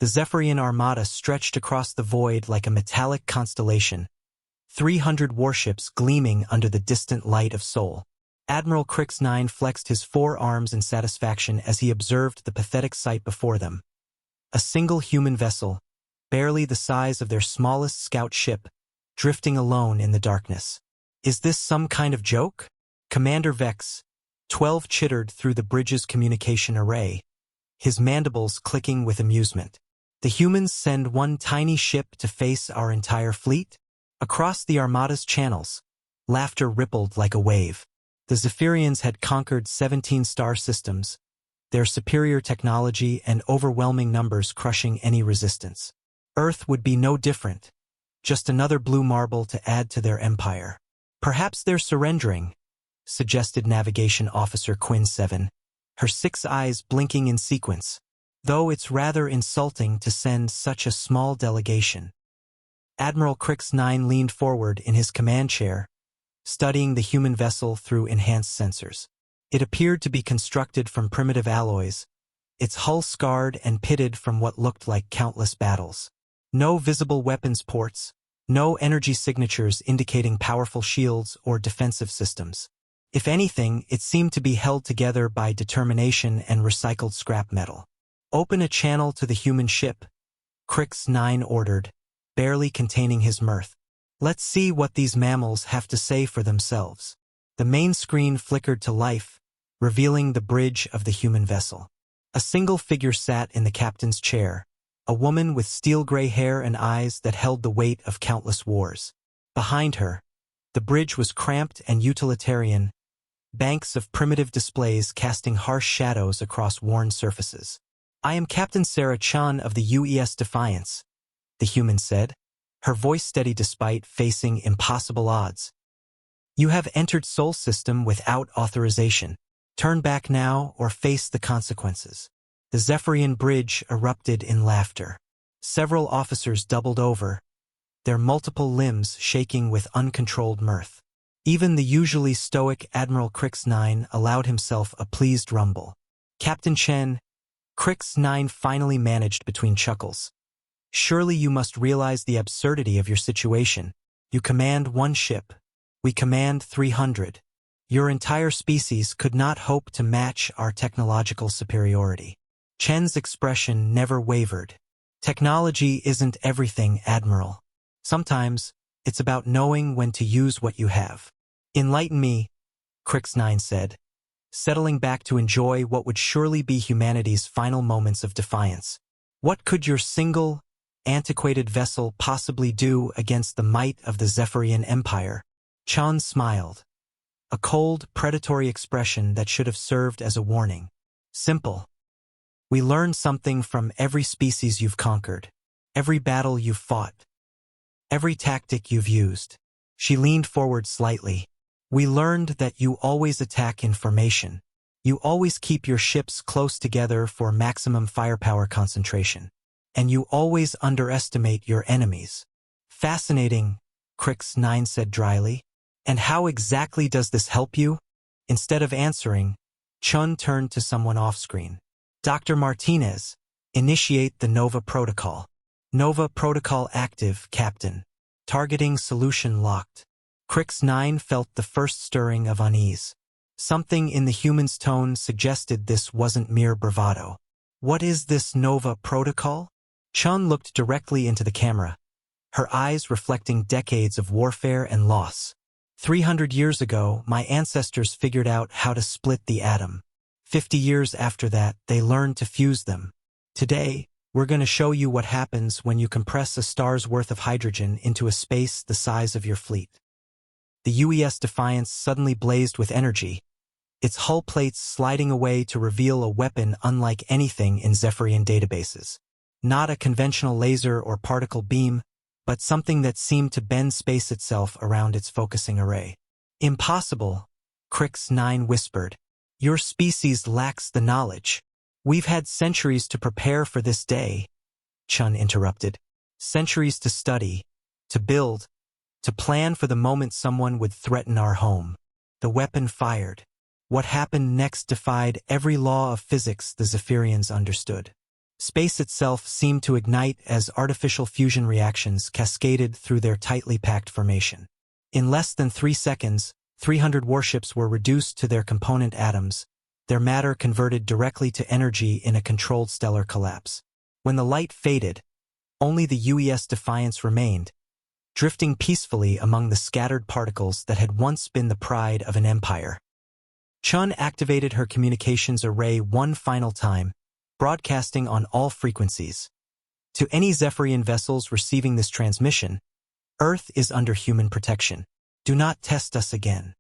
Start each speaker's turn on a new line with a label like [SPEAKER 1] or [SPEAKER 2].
[SPEAKER 1] The Zephyrian armada stretched across the void like a metallic constellation, 300 warships gleaming under the distant light of Sol. Admiral Crix-9 flexed his forearms in satisfaction as he observed the pathetic sight before them. A single human vessel, barely the size of their smallest scout ship, drifting alone in the darkness. Is this some kind of joke? Commander Vex, 12 chittered through the bridge's communication array, his mandibles clicking with amusement. The humans send one tiny ship to face our entire fleet? Across the armada's channels, laughter rippled like a wave. The Zephyrians had conquered 17 star systems, their superior technology and overwhelming numbers crushing any resistance. Earth would be no different, just another blue marble to add to their empire. Perhaps they're surrendering, suggested Navigation Officer Quinn-7, her 6 eyes blinking in sequence, though it's rather insulting to send such a small delegation. Admiral Crix-9 leaned forward in his command chair, studying the human vessel through enhanced sensors. It appeared to be constructed from primitive alloys, its hull scarred and pitted from what looked like countless battles. No visible weapons ports, no energy signatures indicating powerful shields or defensive systems. If anything, it seemed to be held together by determination and recycled scrap metal. Open a channel to the human ship, Crix-9 ordered, barely containing his mirth. Let's see what these mammals have to say for themselves. The main screen flickered to life, revealing the bridge of the human vessel. A single figure sat in the captain's chair, a woman with steel-gray hair and eyes that held the weight of countless wars. Behind her, the bridge was cramped and utilitarian, banks of primitive displays casting harsh shadows across worn surfaces. I am Captain Sarah Chun of the UES Defiance, the human said, her voice steady despite facing impossible odds. You have entered Sol System without authorization. Turn back now or face the consequences. The Zephyrian bridge erupted in laughter. Several officers doubled over, their multiple limbs shaking with uncontrolled mirth. Even the usually stoic Admiral Crix-9 allowed himself a pleased rumble. Captain Chen, Crix-9 finally managed between chuckles. Surely you must realize the absurdity of your situation. You command 1 ship. We command 300. Your entire species could not hope to match our technological superiority. Chen's expression never wavered. Technology isn't everything, Admiral. Sometimes, it's about knowing when to use what you have. Enlighten me, Crix-9 said, settling back to enjoy what would surely be humanity's final moments of defiance. What could your single, antiquated vessel possibly do against the might of the Zephyrian Empire? Chan smiled, a cold, predatory expression that should have served as a warning. Simple. We learn something from every species you've conquered, every battle you've fought, every tactic you've used. She leaned forward slightly. We learned that you always attack in formation. You always keep your ships close together for maximum firepower concentration. And you always underestimate your enemies. Fascinating, Crix-9 said dryly. And how exactly does this help you? Instead of answering, Chun turned to someone off-screen. Dr. Martinez, initiate the Nova Protocol. Nova Protocol active, Captain. Targeting solution locked. Crix-9 felt the first stirring of unease. Something in the human's tone suggested this wasn't mere bravado. What is this Nova Protocol? Chun looked directly into the camera, her eyes reflecting decades of warfare and loss. 300 years ago, my ancestors figured out how to split the atom. 50 years after that, they learned to fuse them. Today, we're going to show you what happens when you compress a star's worth of hydrogen into a space the size of your fleet. The UES Defiance suddenly blazed with energy, its hull plates sliding away to reveal a weapon unlike anything in Zephyrian databases. Not a conventional laser or particle beam, but something that seemed to bend space itself around its focusing array. Impossible, Crix-9 whispered. Your species lacks the knowledge. We've had centuries to prepare for this day, Chun interrupted. Centuries to study, to build, to plan for the moment someone would threaten our home. The weapon fired. What happened next defied every law of physics the Zephyrians understood. Space itself seemed to ignite as artificial fusion reactions cascaded through their tightly packed formation. In less than 3 seconds, 300 warships were reduced to their component atoms, their matter converted directly to energy in a controlled stellar collapse. When the light faded, only the UES Defiance remained, drifting peacefully among the scattered particles that had once been the pride of an empire. Chun activated her communications array one final time, broadcasting on all frequencies. To any Zephyrian vessels receiving this transmission, Earth is under human protection. Do not test us again.